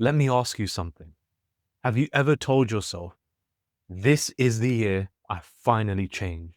Let me ask you something. Have you ever told yourself, this is the year I finally change?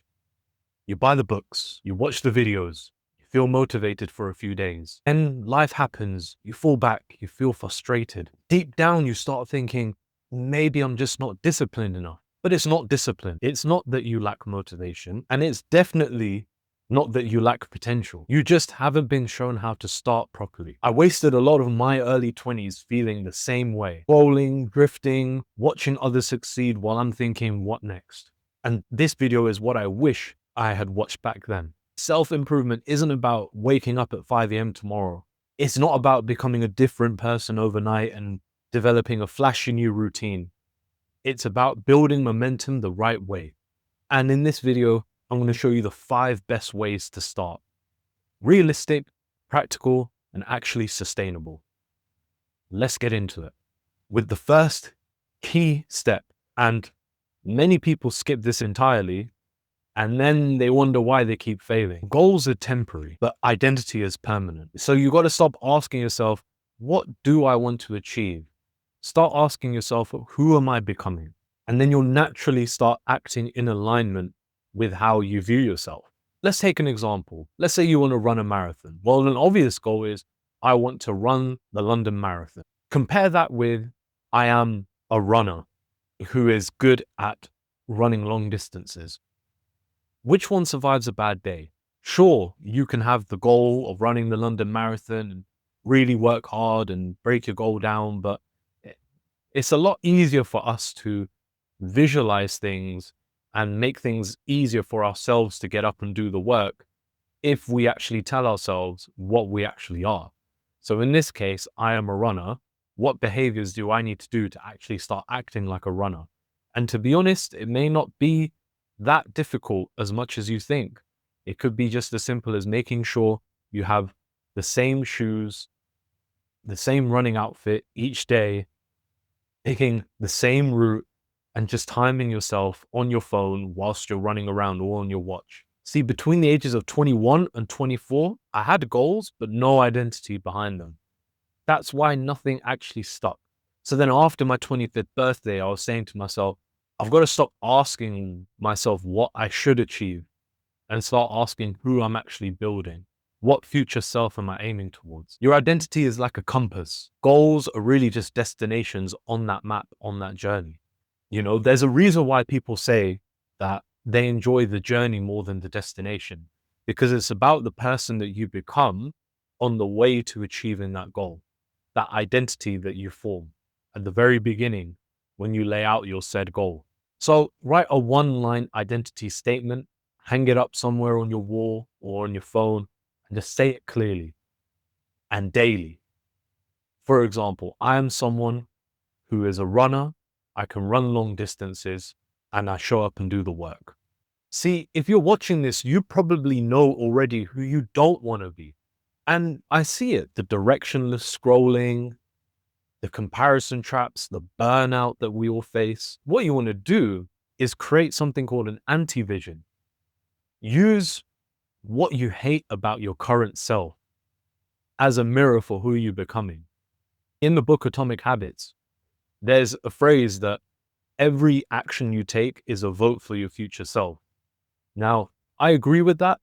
You buy the books, you watch the videos, you feel motivated for a few days. Then life happens, you fall back, you feel frustrated. Deep down, you start thinking, maybe I'm just not disciplined enough. But it's not discipline. It's not that you lack motivation, and it's definitely not that you lack potential. You just haven't been shown how to start properly. I wasted a lot of my early 20s feeling the same way, scrolling, drifting, watching others succeed while I'm thinking, what next? And this video is what I wish I had watched back then. Self-improvement isn't about waking up at 5 a.m. tomorrow. It's not about becoming a different person overnight and developing a flashy new routine. It's about building momentum the right way. And in this video, I'm going to show you the 5 best ways to start. Realistic, practical, and actually sustainable. Let's get into it with the first key step. And many people skip this entirely, and then they wonder why they keep failing. Goals are temporary, but identity is permanent. So you got to stop asking yourself, what do I want to achieve? Start asking yourself, who am I becoming? And then you'll naturally start acting in alignment with how you view yourself. Let's take an example. Let's say you want to run a marathon. Well, an obvious goal is, I want to run the London Marathon. Compare that with, I am a runner who is good at running long distances. Which one survives a bad day? Sure, you can have the goal of running the London Marathon and really work hard and break your goal down, but it's a lot easier for us to visualize things and make things easier for ourselves to get up and do the work if we actually tell ourselves what we actually are. So in this case, I am a runner. What behaviors do I need to do to actually start acting like a runner? And to be honest, it may not be that difficult as much as you think. It could be just as simple as making sure you have the same shoes, the same running outfit each day, picking the same route, and just timing yourself on your phone whilst you're running around or on your watch. See, between the ages of 21 and 24, I had goals, but no identity behind them. That's why nothing actually stuck. So then after my 25th birthday, I was saying to myself, I've got to stop asking myself what I should achieve and start asking who I'm actually building. What future self am I aiming towards? Your identity is like a compass. Goals are really just destinations on that map, on that journey. You know, there's a reason why people say that they enjoy the journey more than the destination, because it's about the person that you become on the way to achieving that goal, that identity that you form at the very beginning when you lay out your said goal. So write a one-line identity statement, hang it up somewhere on your wall or on your phone, and just say it clearly and daily. For example, I am someone who is a runner. I can run long distances and I show up and do the work. See, if you're watching this, you probably know already who you don't want to be. And I see it, the directionless scrolling, the comparison traps, the burnout that we all face. What you want to do is create something called an anti-vision. Use what you hate about your current self as a mirror for who you're becoming. In the book Atomic Habits, there's a phrase that every action you take is a vote for your future self. Now, I agree with that.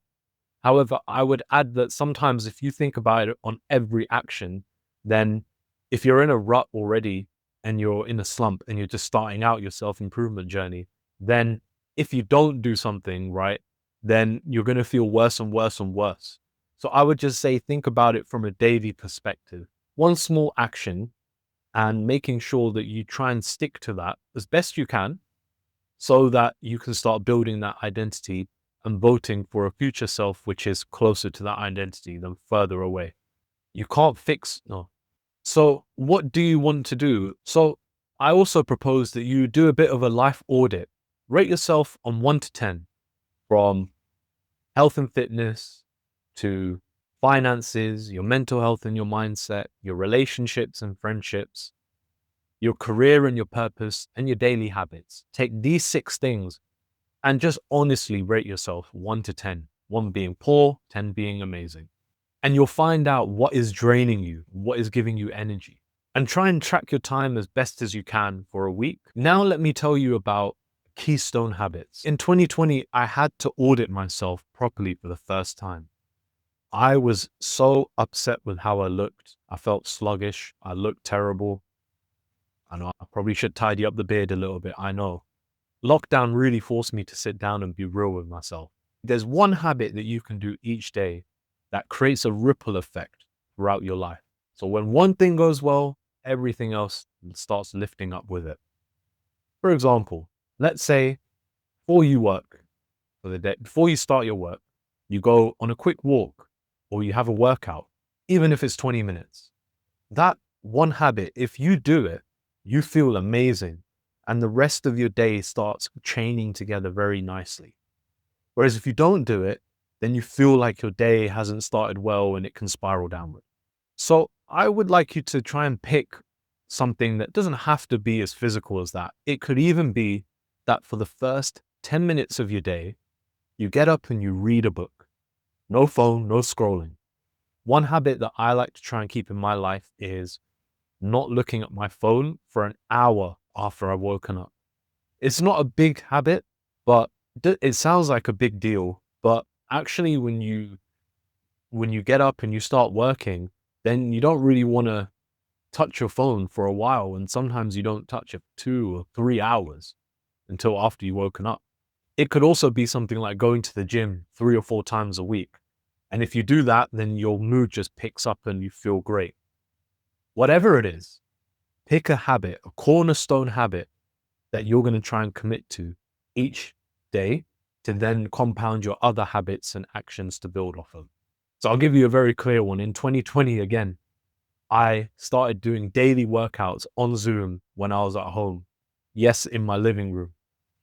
However, I would add that sometimes if you think about it on every action, then if you're in a rut already and you're in a slump and you're just starting out your self-improvement journey, then if you don't do something right, then you're going to feel worse and worse and worse. So I would just say, think about it from a daily perspective. One small action and making sure that you try and stick to that as best you can so that you can start building that identity and voting for a future self which is closer to that identity than further away. You can't fix, no. So what do you want to do? So I also propose that you do a bit of a life audit. Rate yourself on 1 to 10, from health and fitness to finances, your mental health and your mindset, your relationships and friendships, your career and your purpose, and your daily habits. Take these 6 things and just honestly rate yourself 1 to 10, 1 being poor, 10 being amazing. And you'll find out what is draining you, what is giving you energy. and try and track your time as best as you can for a week. Now, let me tell you about keystone habits. In 2020, I had to audit myself properly for the first time. I was so upset with how I looked. I felt sluggish. I looked terrible. I know I probably should tidy up the beard a little bit. I know. Lockdown really forced me to sit down and be real with myself. There's one habit that you can do each day that creates a ripple effect throughout your life. So when one thing goes well, everything else starts lifting up with it. For example, let's say before you work for the day, before you start your work, you go on a quick walk or you have a workout, even if it's 20 minutes. That one habit, if you do it, you feel amazing. And the rest of your day starts chaining together very nicely. Whereas if you don't do it, then you feel like your day hasn't started well and it can spiral downward. So I would like you to try and pick something that doesn't have to be as physical as that. It could even be that for the first 10 minutes of your day, you get up and you read a book. No phone, no scrolling. One habit that I like to try and keep in my life is not looking at my phone for an hour after I've woken up. It's not a big habit, but it sounds like a big deal. But actually, when you get up and you start working, then you don't really want to touch your phone for a while. And sometimes you don't touch it for 2 or 3 hours until after you've woken up. It could also be something like going to the gym 3 or 4 times a week. And if you do that, then your mood just picks up and you feel great. Whatever it is, pick a habit, a cornerstone habit that you're going to try and commit to each day to then compound your other habits and actions to build off of. So I'll give you a very clear one. In 2020, again, I started doing daily workouts on Zoom when I was at home. Yes, in my living room.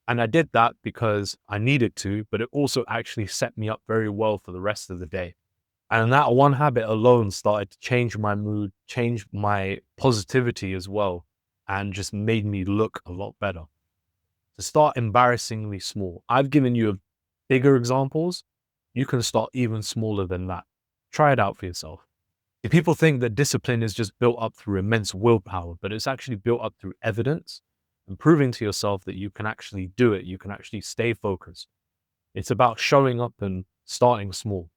And I did that because I needed to, but it also actually set me up very well for the rest of the day. And that one habit alone started to change my mood, change my positivity as well, and just made me look a lot better. To start embarrassingly small. I've given you bigger examples. You can start even smaller than that. Try it out for yourself. If people think that discipline is just built up through immense willpower, but it's actually built up through evidence and proving to yourself that you can actually do it. You can actually stay focused. It's about showing up and starting small.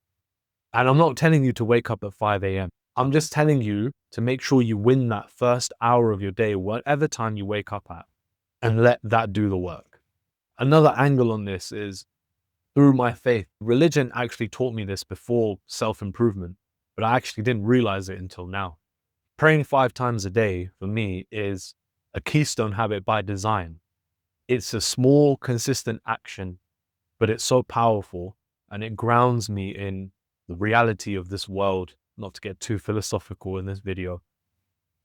And I'm not telling you to wake up at 5 a.m. I'm just telling you to make sure you win that first hour of your day, whatever time you wake up at, and let that do the work. Another angle on this is through my faith. Religion actually taught me this before self-improvement, but I actually didn't realize it until now. Praying 5 times a day for me is a keystone habit by design. It's a small, consistent action, but it's so powerful and it grounds me in the reality of this world, not to get too philosophical in this video,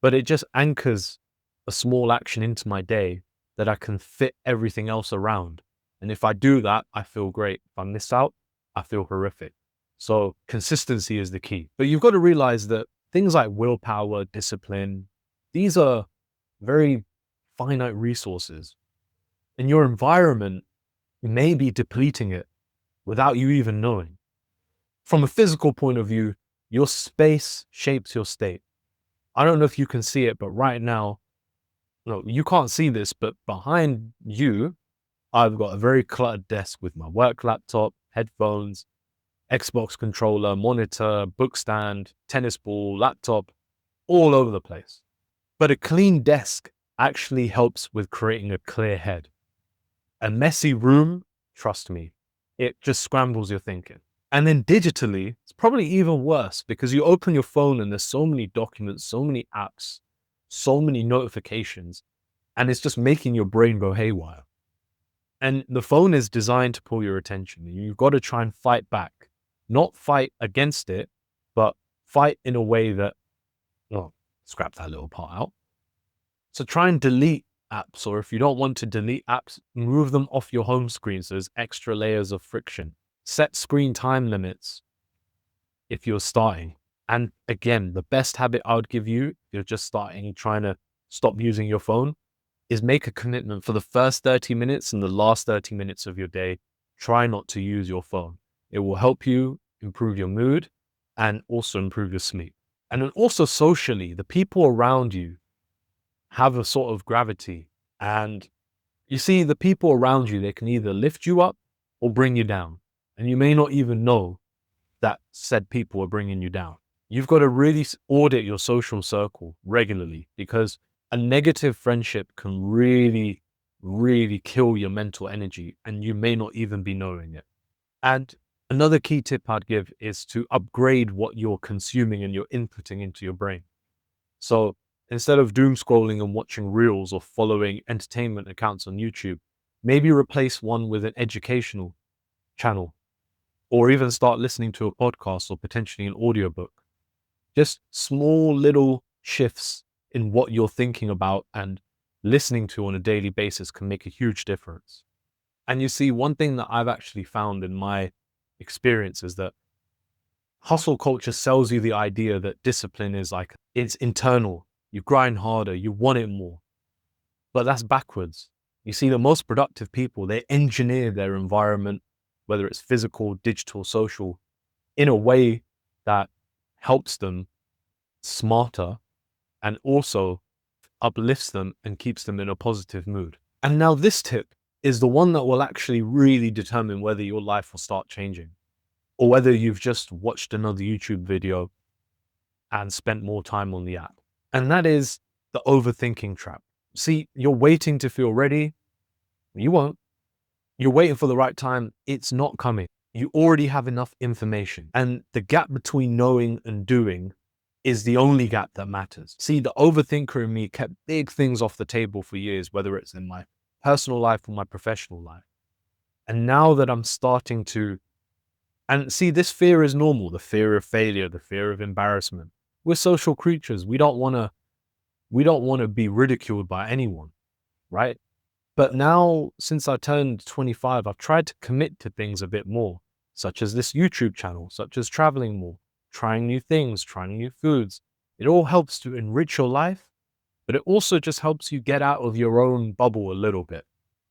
but it just anchors a small action into my day that I can fit everything else around. And if I do that, I feel great. If I miss out, I feel horrific. So consistency is the key. But you've got to realize that things like willpower, discipline, these are very finite resources. And your environment may be depleting it without you even knowing. From a physical point of view, your space shapes your state. I don't know if you can see it, but right now, no, you can't see this, but behind you, I've got a very cluttered desk with my work laptop, headphones, Xbox controller, monitor, book stand, tennis ball, laptop, all over the place. But a clean desk actually helps with creating a clear head. A messy room, trust me, it just scrambles your thinking. And then digitally, it's probably even worse because you open your phone and there's so many documents, so many apps, so many notifications, and it's just making your brain go haywire. And the phone is designed to pull your attention. You've got to try and fight back, not fight against it, but fight in a way that, oh, scrap that little part out. So try and delete apps, or if you don't want to delete apps, move them off your home screen so there's extra layers of friction. Set screen time limits if you're starting. And again, the best habit I would give you if you're just starting, trying to stop using your phone, is make a commitment for the first 30 minutes and the last 30 minutes of your day. Try not to use your phone. It will help you improve your mood and also improve your sleep. And then also socially, the people around you, have a sort of gravity. And you see, the people around you, they can either lift you up or bring you down. And you may not even know that said people are bringing you down. You've got to really audit your social circle regularly, because a negative friendship can really, really kill your mental energy, and you may not even be knowing it. And another key tip I'd give is to upgrade what you're consuming and you're inputting into your brain. So instead of doom scrolling and watching reels or following entertainment accounts on YouTube, maybe replace one with an educational channel, or even start listening to a podcast or potentially an audiobook. Just small little shifts in what you're thinking about and listening to on a daily basis can make a huge difference. And you see, one thing that I've actually found in my experience is that hustle culture sells you the idea that discipline is like, it's internal. You grind harder, you want it more. But that's backwards. You see, the most productive people, they engineer their environment, whether it's physical, digital, social, in a way that helps them smarter and also uplifts them and keeps them in a positive mood. And now this tip is the one that will actually really determine whether your life will start changing, or whether you've just watched another YouTube video and spent more time on the app. And that is the overthinking trap. See, you're waiting to feel ready. You won't. You're waiting for the right time. It's not coming. You already have enough information. And the gap between knowing and doing is the only gap that matters. See, the overthinker in me kept big things off the table for years, whether it's in my personal life or my professional life. And now that I'm starting to, and see, this fear is normal, the fear of failure, the fear of embarrassment. We're social creatures. We don't want to be ridiculed by anyone, right? But now, since I turned 25, I've tried to commit to things a bit more, such as this YouTube channel, such as traveling more, trying new things, trying new foods. It all helps to enrich your life, but it also just helps you get out of your own bubble a little bit.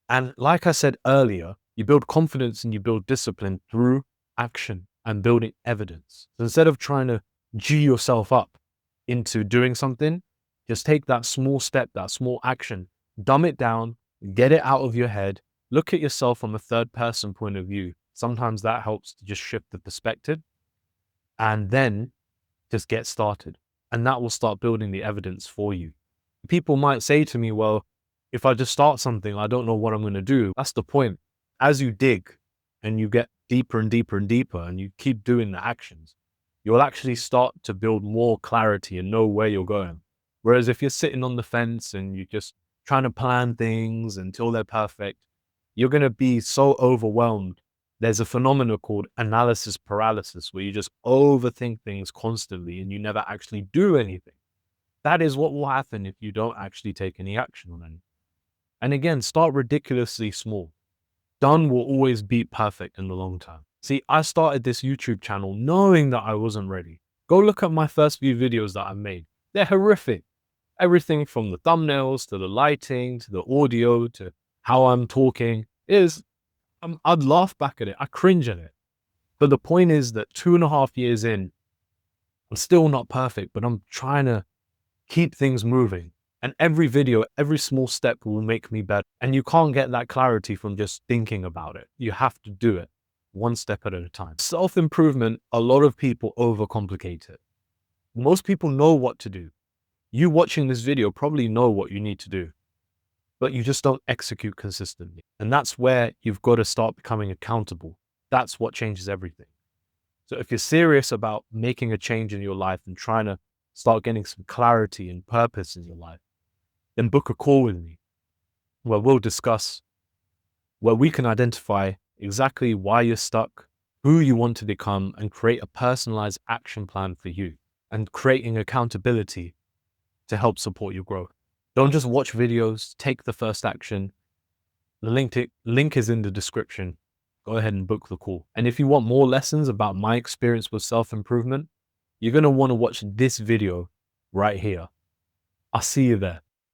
And like I said earlier, you build confidence and you build discipline through action and building evidence. So instead of trying to G yourself up into doing something, just take that small step, that small action, dumb it down, get it out of your head, look at yourself from a third person point of view. Sometimes that helps to just shift the perspective, and then just get started. And that will start building the evidence for you. People might say to me, well, if I just start something, I don't know what I'm going to do. That's the point. As you dig and you get deeper and deeper and deeper and you keep doing the actions, you'll actually start to build more clarity and know where you're going. Whereas if you're sitting on the fence and you're just trying to plan things until they're perfect, you're going to be so overwhelmed. There's a phenomenon called analysis paralysis, where you just overthink things constantly and you never actually do anything. That is what will happen if you don't actually take any action on anything. And again, start ridiculously small. Done will always beat perfect in the long term. See, I started this YouTube channel knowing that I wasn't ready. Go look at my first few videos that I made. They're horrific. Everything from the thumbnails to the lighting to the audio to how I'm talking is, I'd laugh back at it. I cringe at it. But the point is that 2.5 years in, I'm still not perfect, but I'm trying to keep things moving. And every video, every small step will make me better. And you can't get that clarity from just thinking about it. You have to do it one step at a time. Self-improvement, a lot of people overcomplicate it. Most people know what to do. You watching this video probably know what you need to do, but you just don't execute consistently. And that's where you've got to start becoming accountable. That's what changes everything. So if you're serious about making a change in your life and trying to start getting some clarity and purpose in your life, then book a call with me where we'll discuss, where we can identify exactly why you're stuck, who you want to become, and create a personalized action plan for you, and creating accountability to help support your growth. Don't just watch videos, take the first action. The link is in the description. Go ahead and book the call. And if you want more lessons about my experience with self-improvement, you're going to want to watch this video right here. I'll see you there.